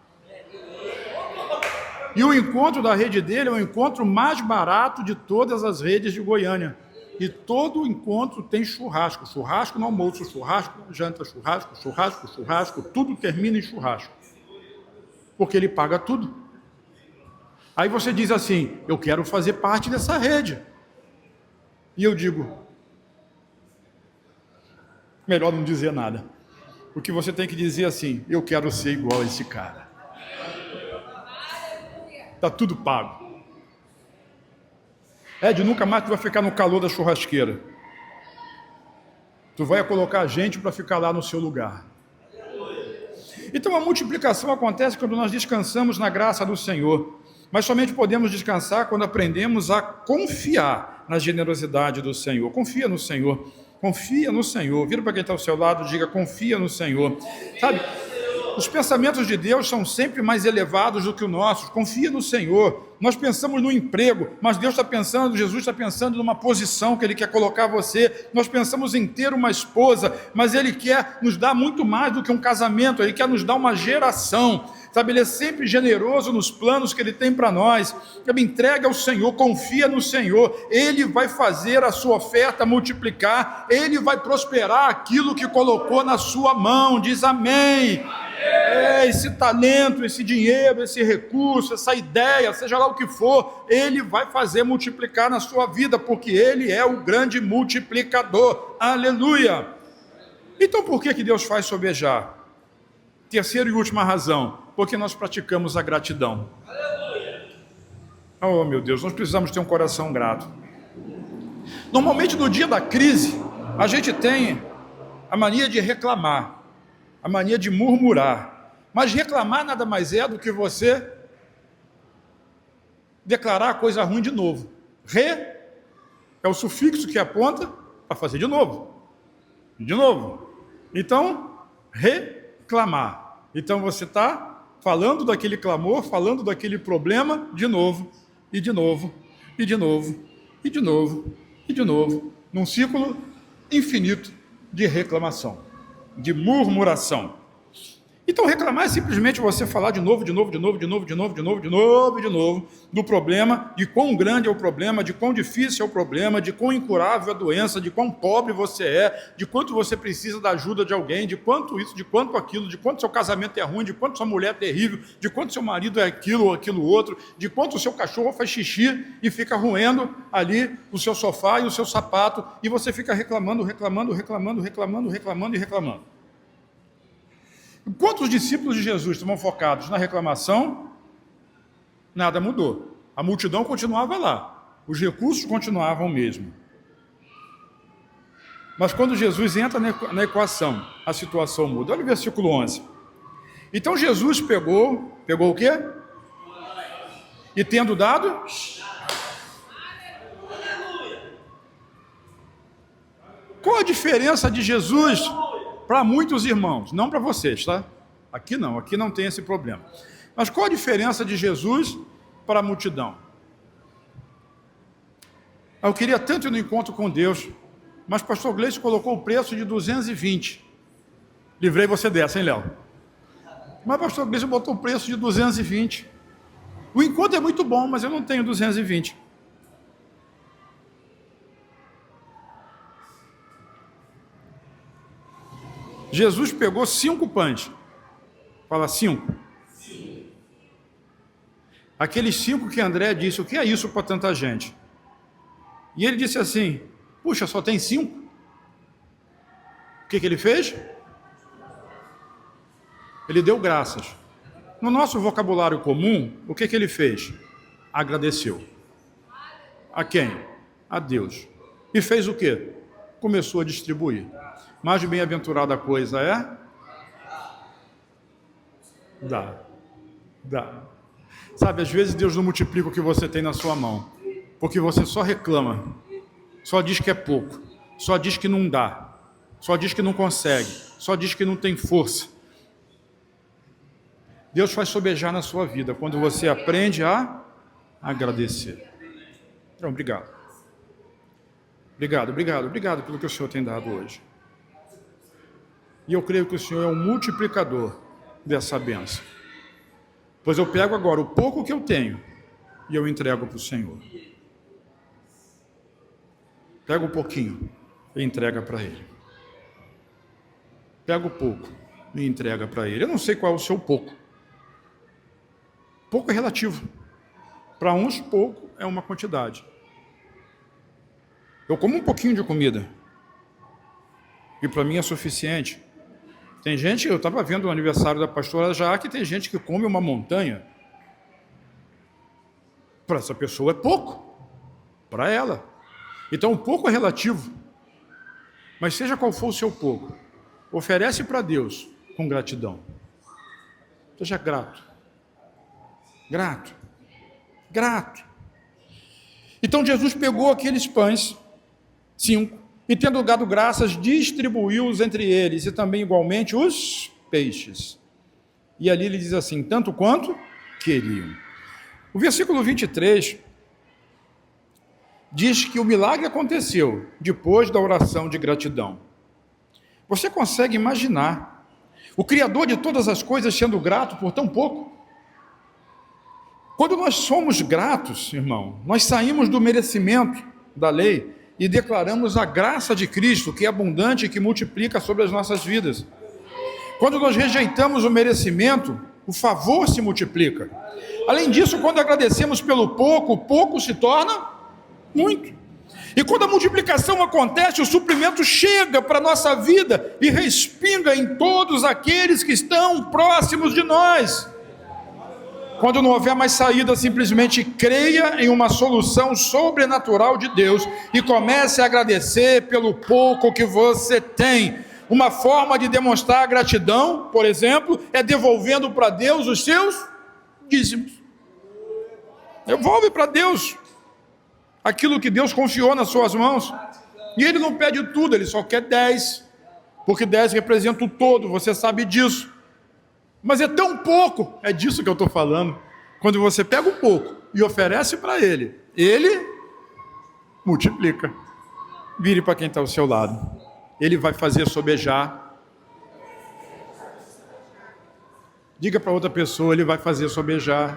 E o encontro da rede dele é o encontro mais barato de todas as redes de Goiânia. E todo encontro tem churrasco. Churrasco no almoço, churrasco na janta, churrasco, churrasco, churrasco. Tudo termina em churrasco. Porque ele paga tudo. Aí você diz assim, eu quero fazer parte dessa rede. E eu digo, melhor não dizer nada. Porque você tem que dizer assim, eu quero ser igual a esse cara. Está tudo pago. Ed, nunca mais tu vai ficar no calor da churrasqueira. Tu vai colocar gente para ficar lá no seu lugar. Então a multiplicação acontece quando nós descansamos na graça do Senhor. Mas somente podemos descansar quando aprendemos a confiar na generosidade do Senhor. Confia no Senhor. Confia no Senhor. Vira para quem está ao seu lado e diga, confia no Senhor. Sabe? Os pensamentos de Deus são sempre mais elevados do que os nossos. Confia no Senhor. Nós pensamos no emprego, mas Deus está pensando, Jesus está pensando numa posição que Ele quer colocar você. Nós pensamos em ter uma esposa, mas Ele quer nos dar muito mais do que um casamento. Ele quer nos dar uma geração. Sabe, Ele é sempre generoso nos planos que Ele tem para nós. Sabe, entrega ao Senhor, confia no Senhor. Ele vai fazer a sua oferta multiplicar. Ele vai prosperar aquilo que colocou na sua mão. Diz amém. Esse talento, esse dinheiro, esse recurso, essa ideia, seja lá o que for, Ele vai fazer multiplicar na sua vida, porque Ele é o grande multiplicador. Aleluia! Então por que Deus faz sobejar? Terceira e última razão, porque nós praticamos a gratidão. Oh meu Deus, nós precisamos ter um coração grato. Normalmente no dia da crise, a gente tem a mania de reclamar, a mania de murmurar. Mas reclamar nada mais é do que você declarar coisa ruim de novo. É o sufixo que aponta para fazer de novo. De novo. Então, reclamar. Então você está falando daquele clamor, falando daquele problema de novo, e de novo, e de novo, e de novo, e de novo, num ciclo infinito de reclamação, de murmuração. Então reclamar é simplesmente você falar de novo do problema, de quão grande é o problema, de quão difícil é o problema, de quão incurável é a doença, de quão pobre você é, de quanto você precisa da ajuda de alguém, de quanto isso, de quanto aquilo, de quanto seu casamento é ruim, de quanto sua mulher é terrível, de quanto seu marido é aquilo ou aquilo outro, de quanto o seu cachorro faz xixi e fica roendo ali o seu sofá e o seu sapato, e você fica reclamando. Enquanto os discípulos de Jesus estavam focados na reclamação, nada mudou. A multidão continuava lá. Os recursos continuavam mesmo. Mas quando Jesus entra na equação, a situação muda. Olha o versículo 11. Então Jesus pegou o quê? E tendo dado... Qual a diferença de Jesus... para muitos irmãos, não para vocês, tá? Aqui não tem esse problema. Mas qual a diferença de Jesus para a multidão? Eu queria tanto ir no encontro com Deus, mas pastor Gleice colocou o preço de 220. Livrei você dessa, hein, Léo? Mas pastor Gleice botou o preço de 220. O encontro é muito bom, mas eu não tenho 220. Jesus pegou 5 pães. Fala 5. Aqueles 5 que André disse, o que é isso para tanta gente? E ele disse assim, puxa, só tem 5? O que ele fez? Ele deu graças. No nosso vocabulário comum, o que ele fez? Agradeceu. A quem? A Deus. E fez o quê? Começou a distribuir. Mais bem-aventurada coisa é? Dá. Sabe, às vezes Deus não multiplica o que você tem na sua mão, porque você só reclama, só diz que é pouco, só diz que não dá, só diz que não consegue, só diz que não tem força. Deus faz sobejar na sua vida quando você aprende a agradecer. Então, obrigado. Obrigado pelo que o Senhor tem dado hoje. E eu creio que o Senhor é um multiplicador dessa bênção. Pois eu pego agora o pouco que eu tenho e eu entrego para o Senhor. Pega um pouquinho e entrega para Ele. Pega o pouco e entrega para Ele. Eu não sei qual é o seu pouco. Pouco é relativo. Para uns, pouco é uma quantidade. Eu como um pouquinho de comida. E para mim é suficiente. Tem gente, eu estava vendo o aniversário da pastora Jaque, tem gente que come uma montanha. Para essa pessoa é pouco. Para ela. Então, o pouco é relativo. Mas seja qual for o seu pouco, oferece para Deus com gratidão. Seja grato. Grato. Então, Jesus pegou aqueles pães, 5, e tendo dado graças, distribuiu-os entre eles, e também igualmente os peixes. E ali ele diz assim, tanto quanto queriam. O versículo 23 diz que o milagre aconteceu depois da oração de gratidão. Você consegue imaginar o Criador de todas as coisas sendo grato por tão pouco? Quando nós somos gratos, irmão, nós saímos do merecimento da lei e declaramos a graça de Cristo, que é abundante e que multiplica sobre as nossas vidas. Quando nós rejeitamos o merecimento, o favor se multiplica. Além disso, quando agradecemos pelo pouco, o pouco se torna muito. E quando a multiplicação acontece, o suprimento chega para a nossa vida e respinga em todos aqueles que estão próximos de nós. Quando não houver mais saída, simplesmente creia em uma solução sobrenatural de Deus e comece a agradecer pelo pouco que você tem. Uma forma de demonstrar gratidão, por exemplo, é devolvendo para Deus os seus dízimos. Devolve para Deus aquilo que Deus confiou nas suas mãos. E Ele não pede tudo, Ele só quer 10, porque 10 representa o todo, você sabe disso. Mas é tão pouco, é disso que eu estou falando. Quando você pega um pouco e oferece para Ele, Ele multiplica. Vire para quem está ao seu lado. Ele vai fazer sobejar. Diga para outra pessoa, Ele vai fazer sobejar.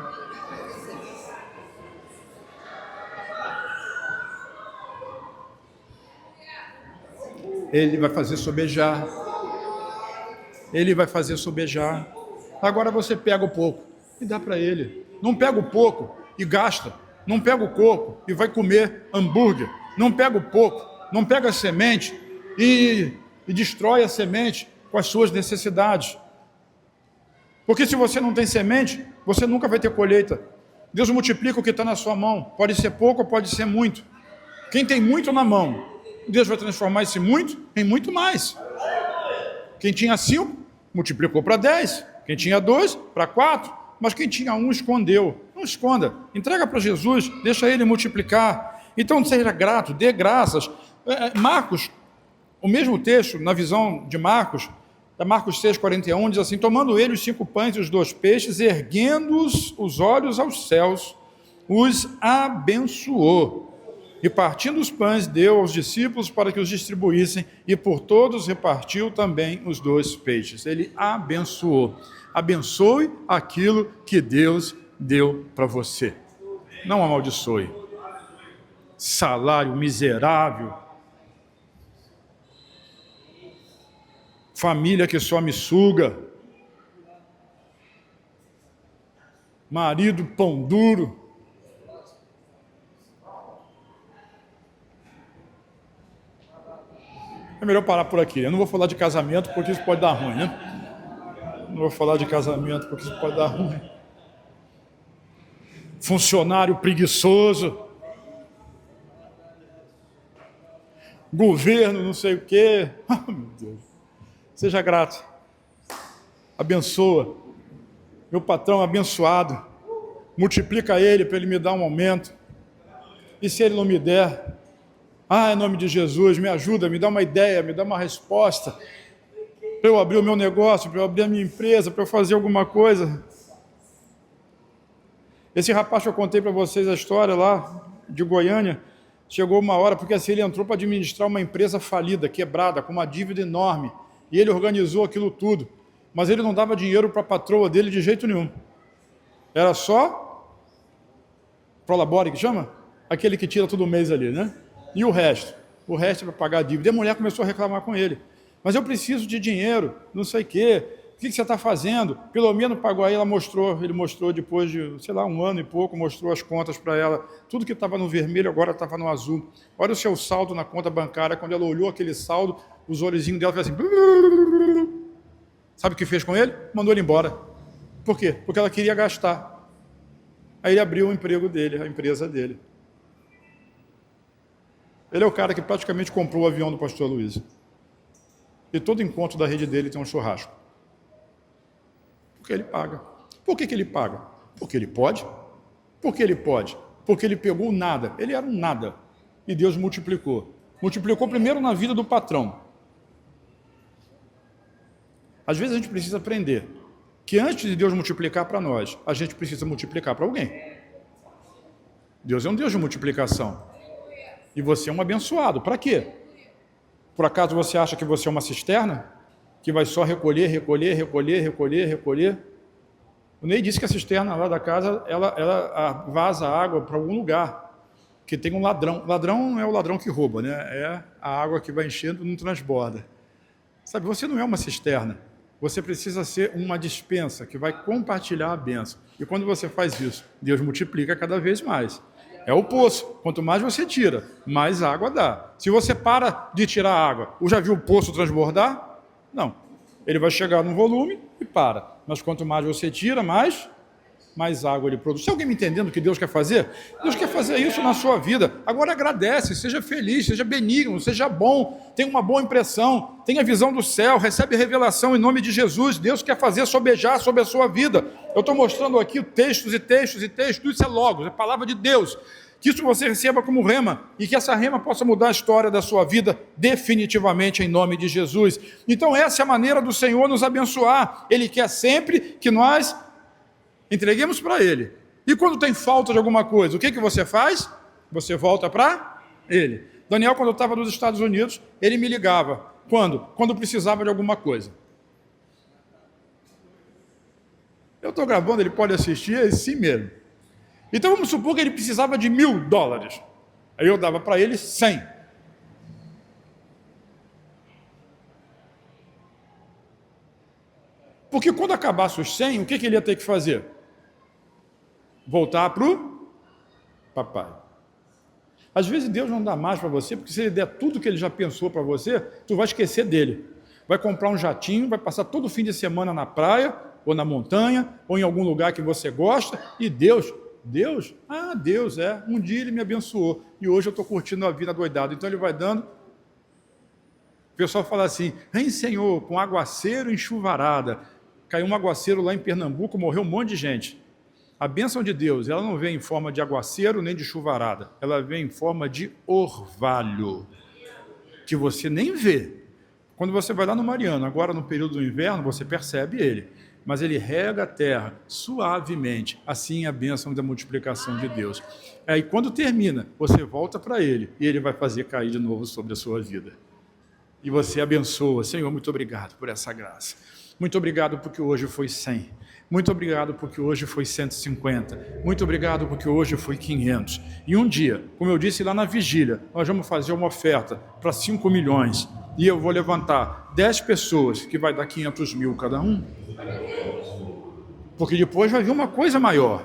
Ele vai fazer sobejar. Ele vai fazer sobejar. Agora você pega o pouco e dá para Ele. Não pega o pouco e gasta. Não pega o pouco e vai comer hambúrguer. Não pega o pouco, não pega a semente e destrói a semente com as suas necessidades. Porque se você não tem semente, você nunca vai ter colheita. Deus multiplica o que está na sua mão. Pode ser pouco ou pode ser muito. Quem tem muito na mão, Deus vai transformar esse muito em muito mais. Quem tinha 5, multiplicou para 10. Quem tinha 2, para 4. Mas quem tinha 1, escondeu. Não esconda. Entrega para Jesus, deixa Ele multiplicar. Então seja grato, dê graças. Marcos, o mesmo texto, na visão de Marcos 6,41, diz assim, tomando ele os 5 pães e os 2 peixes, erguendo os olhos aos céus, os abençoou. E partindo os pães, deu aos discípulos para que os distribuíssem, e por todos repartiu também os 2 peixes. Ele abençoou. Abençoe aquilo que Deus deu para você. Não amaldiçoe. Salário miserável. Família que só me suga. Marido pão duro. É melhor parar por aqui. Eu não vou falar de casamento porque isso pode dar ruim, né? Não vou falar de casamento porque isso pode dar ruim. Funcionário preguiçoso. Governo não sei o quê. Oh, meu Deus. Seja grato. Abençoa. Meu patrão abençoado. multiplica ele para ele me dar um aumento. E se ele não me der, em nome de Jesus, me ajuda, me dá uma ideia, me dá uma resposta, para eu abrir o meu negócio, para eu abrir a minha empresa, para eu fazer alguma coisa. Esse rapaz que eu contei para vocês a história lá de Goiânia, chegou uma hora, porque assim, ele entrou para administrar uma empresa falida, quebrada, com uma dívida enorme, e ele organizou aquilo tudo, mas ele não dava dinheiro para a patroa dele de jeito nenhum. Era só prolabore, que chama? Aquele que tira todo mês ali, né? E o resto é para pagar a dívida. E a mulher começou a reclamar com ele. Mas eu preciso de dinheiro, não sei o quê. O que você está fazendo? Pelo menos pagou. Aí ele mostrou depois de, um ano e pouco, mostrou as contas para ela. Tudo que estava no vermelho agora estava no azul. Olha o seu saldo na conta bancária. Quando ela olhou aquele saldo, os olhozinhos dela fizeram assim. Sabe o que fez com ele? Mandou ele embora. Por quê? Porque ela queria gastar. Aí ele abriu o emprego dele, a empresa dele. Ele é o cara que praticamente comprou o avião do pastor Luiz. E todo encontro da rede dele tem um churrasco. Porque ele paga. Por que ele paga? Porque ele pode. Porque ele pode. Porque ele pegou o nada. Ele era um nada. E Deus multiplicou. Multiplicou primeiro na vida do patrão. Às vezes a gente precisa aprender que antes de Deus multiplicar para nós, a gente precisa multiplicar para alguém. Deus é um Deus de multiplicação. E você é um abençoado. Para quê? Por acaso você acha que você é uma cisterna? Que vai só recolher? O Ney disse que a cisterna lá da casa, ela vaza água para algum lugar. Que tem um ladrão. Ladrão não é o ladrão que rouba, né? É a água que vai enchendo e não transborda. Sabe, você não é uma cisterna. Você precisa ser uma despensa que vai compartilhar a bênção. E quando você faz isso, Deus multiplica cada vez mais. É o poço. Quanto mais você tira, mais água dá. Se você para de tirar água, já viu o poço transbordar? Não. Ele vai chegar num volume e para. Mas quanto mais você tira, mais água ele produz. Tem alguém me entendendo o que Deus quer fazer? Deus quer fazer isso na sua vida. Agora agradece, seja feliz, seja benigno, seja bom, tenha uma boa impressão, tenha visão do céu, recebe revelação em nome de Jesus. Deus quer fazer sobejar sobre a sua vida. Eu estou mostrando aqui textos, tudo isso é logos, é palavra de Deus. Que isso você receba como rema e que essa rema possa mudar a história da sua vida definitivamente em nome de Jesus. Então essa é a maneira do Senhor nos abençoar. Ele quer sempre que nós entreguemos para Ele. E quando tem falta de alguma coisa, o que você faz? Você volta para Ele. Daniel, quando eu estava nos Estados Unidos, ele me ligava. Quando? Quando precisava de alguma coisa. Eu estou gravando, ele pode assistir, é assim mesmo. Então vamos supor que ele precisava de $1.000. Aí eu dava para ele 100. Porque quando acabasse os 100, o que ele ia ter que fazer? Voltar para o papai. Às vezes Deus não dá mais para você, porque se Ele der tudo que Ele já pensou para você, tu vai esquecer dele. Vai comprar um jatinho, vai passar todo fim de semana na praia, ou na montanha, ou em algum lugar que você gosta, e Deus, um dia Ele me abençoou, e hoje eu estou curtindo a vida doidado. Então Ele vai dando. O pessoal fala assim, Senhor, com aguaceiro e chuvarada. Caiu um aguaceiro lá em Pernambuco, morreu um monte de gente. A bênção de Deus, ela não vem em forma de aguaceiro nem de chuvarada, ela vem em forma de orvalho, que você nem vê. Quando você vai lá no Mariano, agora no período do inverno, você percebe ele, mas ele rega a terra suavemente, assim é a bênção da multiplicação de Deus. Aí quando termina, você volta para ele, e ele vai fazer cair de novo sobre a sua vida. E você abençoa. Senhor, muito obrigado por essa graça. Muito obrigado porque hoje foi 100. Muito obrigado porque hoje foi 150. Muito obrigado porque hoje foi 500. E um dia, como eu disse lá na vigília, nós vamos fazer uma oferta para 5 milhões. E eu vou levantar 10 pessoas, que vai dar 500 mil cada um. Porque depois vai vir uma coisa maior.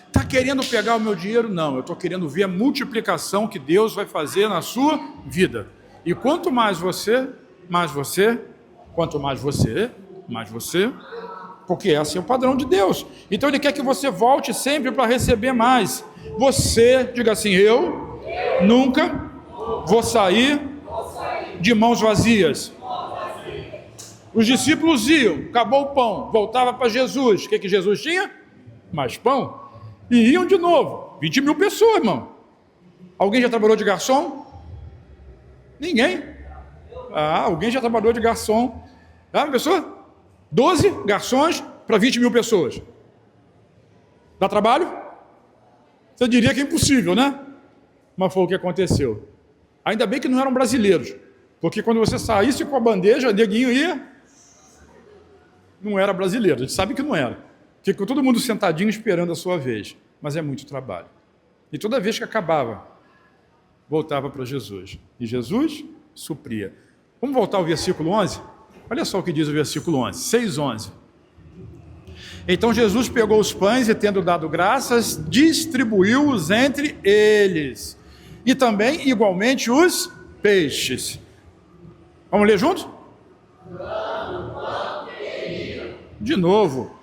Está querendo pegar o meu dinheiro? Não, eu estou querendo ver a multiplicação que Deus vai fazer na sua vida. E quanto mais você, quanto mais você, porque esse é o padrão de Deus. Então Ele quer que você volte sempre para receber mais. Você, diga assim, eu nunca vou sair de mãos vazias. Os discípulos iam, acabou o pão, voltava para Jesus. O que Jesus tinha? Mais pão. E iam de novo. 20 mil pessoas, irmão. Alguém já trabalhou de garçom? Ninguém. Alguém já trabalhou de garçom. Uma pessoa? 12 garçons para 20 mil pessoas. Dá trabalho? Você diria que é impossível, né? Mas foi o que aconteceu. Ainda bem que não eram brasileiros. Porque quando você saísse com a bandeja, neguinho ia... Não era brasileiro, a gente sabe que não era. Ficou todo mundo sentadinho esperando a sua vez. Mas é muito trabalho. E toda vez que acabava, voltava para Jesus. E Jesus supria. Vamos voltar ao versículo 11? Olha só o que diz o versículo 11, 6:11. Então Jesus pegou os pães e, tendo dado graças, distribuiu-os entre eles. E também, igualmente, os peixes. Vamos ler juntos? De novo.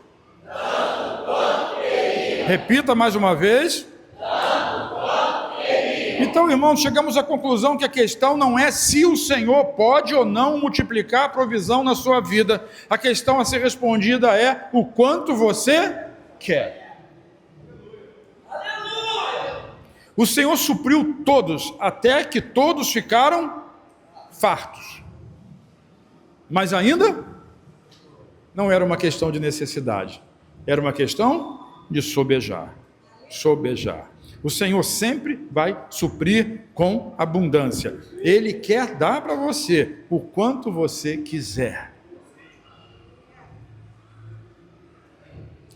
Repita mais uma vez. Então, irmãos, chegamos à conclusão que a questão não é se o Senhor pode ou não multiplicar a provisão na sua vida. A questão a ser respondida é o quanto você quer. O Senhor supriu todos, até que todos ficaram fartos. Mas ainda não era uma questão de necessidade, era uma questão de sobejar. Sobejar. O Senhor sempre vai suprir com abundância. Ele quer dar para você o quanto você quiser.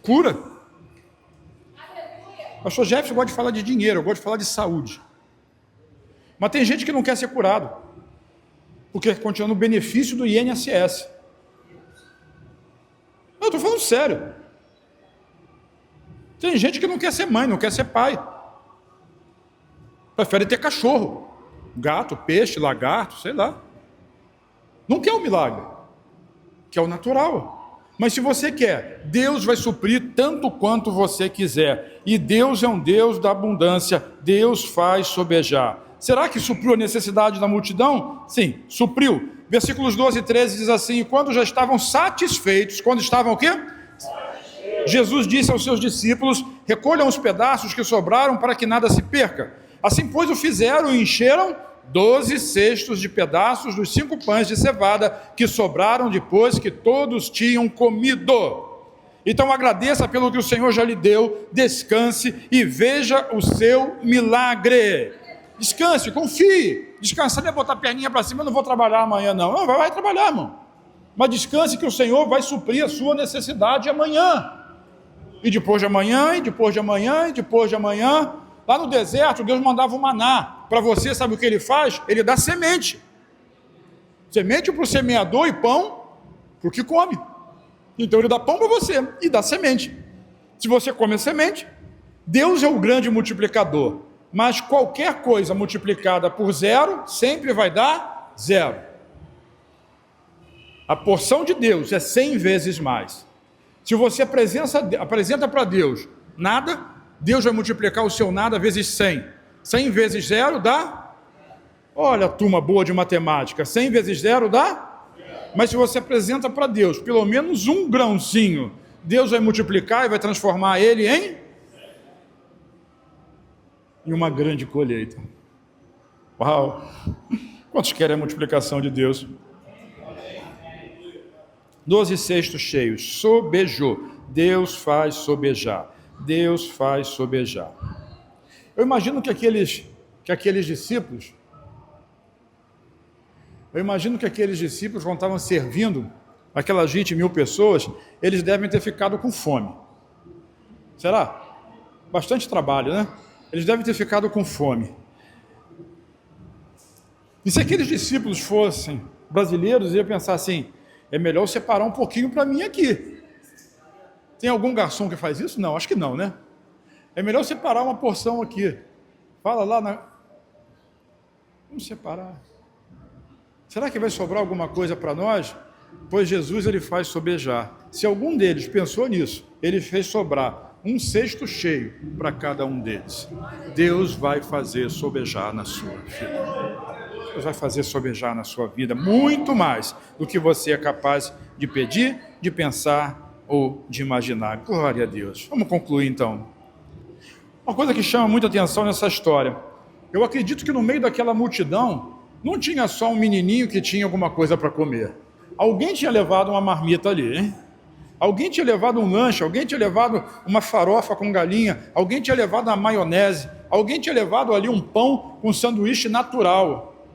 Cura. O pastor Jefferson gosta de falar de dinheiro, eu gosto de falar de saúde. Mas tem gente que não quer ser curado, porque continua no benefício do INSS. Eu estou falando sério. Tem gente que não quer ser mãe, não quer ser pai. Prefere ter cachorro, gato, peixe, lagarto, sei lá. Não quer o milagre, quer o natural. Mas se você quer, Deus vai suprir tanto quanto você quiser. E Deus é um Deus da abundância, Deus faz sobejar. Será que supriu a necessidade da multidão? Sim, supriu. Versículos 12 e 13 diz assim: e quando já estavam satisfeitos, quando estavam o quê? Jesus disse aos seus discípulos: recolham os pedaços que sobraram para que nada se perca. Assim, pois, o fizeram e encheram 12 cestos de pedaços dos 5 pães de cevada que sobraram depois que todos tinham comido. Então agradeça pelo que o Senhor já lhe deu, descanse e veja o seu milagre. Descanse, confie. Descansar não é botar a perninha para cima, eu não vou trabalhar amanhã não. Não, vai trabalhar, irmão. Mas descanse que o Senhor vai suprir a sua necessidade amanhã. E depois de amanhã, e depois de amanhã, e depois de amanhã. Lá no deserto, Deus mandava o maná. Para você, sabe o que ele faz? Ele dá semente. Semente para o semeador e pão para o que come. Então ele dá pão para você e dá semente. Se você come a semente, Deus é o grande multiplicador. Mas qualquer coisa multiplicada por zero, sempre vai dar zero. A porção de Deus é 100 vezes mais. Se você apresenta para Deus nada, Deus vai multiplicar o seu nada vezes 100. 100 vezes 0 dá? Olha, turma boa de matemática. 100 vezes 0 dá? Mas se você apresenta para Deus pelo menos um grãozinho, Deus vai multiplicar e vai transformar ele em uma grande colheita. Uau! Quantos querem a multiplicação de Deus? 12 cestos cheios. Sobejou. Deus faz sobejar. Deus faz sobejar. Eu imagino que aqueles discípulos, quando estavam servindo aquelas 20 mil pessoas, eles devem ter ficado com fome. Será? Bastante trabalho, né? Eles devem ter ficado com fome. E se aqueles discípulos fossem brasileiros, iam pensar assim: é melhor separar um pouquinho para mim aqui. Tem algum garçom que faz isso? Não, acho que não, né? É melhor separar uma porção aqui. Fala lá na... Vamos separar. Será que vai sobrar alguma coisa para nós? Pois Jesus, ele faz sobejar. Se algum deles pensou nisso, ele fez sobrar um cesto cheio para cada um deles. Deus vai fazer sobejar na sua vida. Deus vai fazer sobejar na sua vida muito mais do que você é capaz de pedir, de pensar ou de imaginar. Glória a Deus. Vamos concluir então. Uma coisa que chama muita atenção nessa história, eu acredito que no meio daquela multidão, não tinha só um menininho que tinha alguma coisa para comer. Alguém tinha levado uma marmita ali, hein? Alguém tinha levado um lanche, alguém tinha levado uma farofa com galinha, alguém tinha levado uma maionese, alguém tinha levado ali um pão com sanduíche natural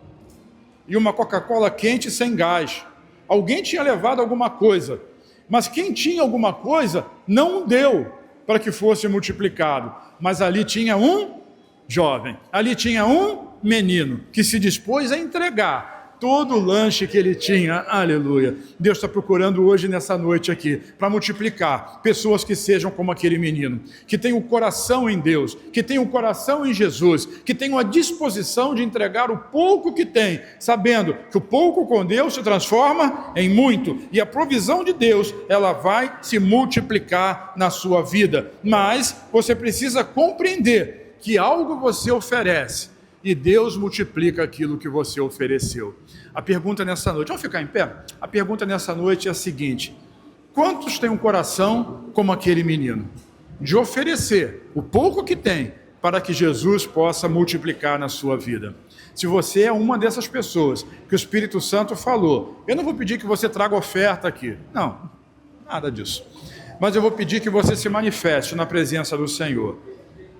e uma Coca-Cola quente sem gás. Alguém tinha levado alguma coisa, mas quem tinha alguma coisa não deu para que fosse multiplicado. Mas ali tinha um jovem, ali tinha um menino que se dispôs a entregar todo o lanche que ele tinha. Aleluia. Deus está procurando hoje, nessa noite aqui, para multiplicar pessoas que sejam como aquele menino, que tenham o coração em Deus, que tenham o coração em Jesus, que tenham a disposição de entregar o pouco que tem, sabendo que o pouco com Deus se transforma em muito, e a provisão de Deus, ela vai se multiplicar na sua vida. Mas você precisa compreender que algo você oferece, e Deus multiplica aquilo que você ofereceu. A pergunta nessa noite, vamos ficar em pé? A pergunta nessa noite é a seguinte: quantos têm um coração como aquele menino, de oferecer o pouco que tem, para que Jesus possa multiplicar na sua vida? Se você é uma dessas pessoas que o Espírito Santo falou, eu não vou pedir que você traga oferta aqui, não, nada disso, mas eu vou pedir que você se manifeste na presença do Senhor,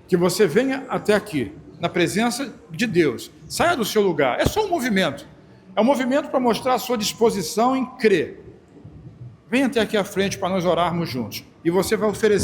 que você venha até aqui, na presença de Deus, saia do seu lugar. É só um movimento, é um movimento para mostrar a sua disposição em crer. Venha até aqui à frente para nós orarmos juntos, e você vai oferecer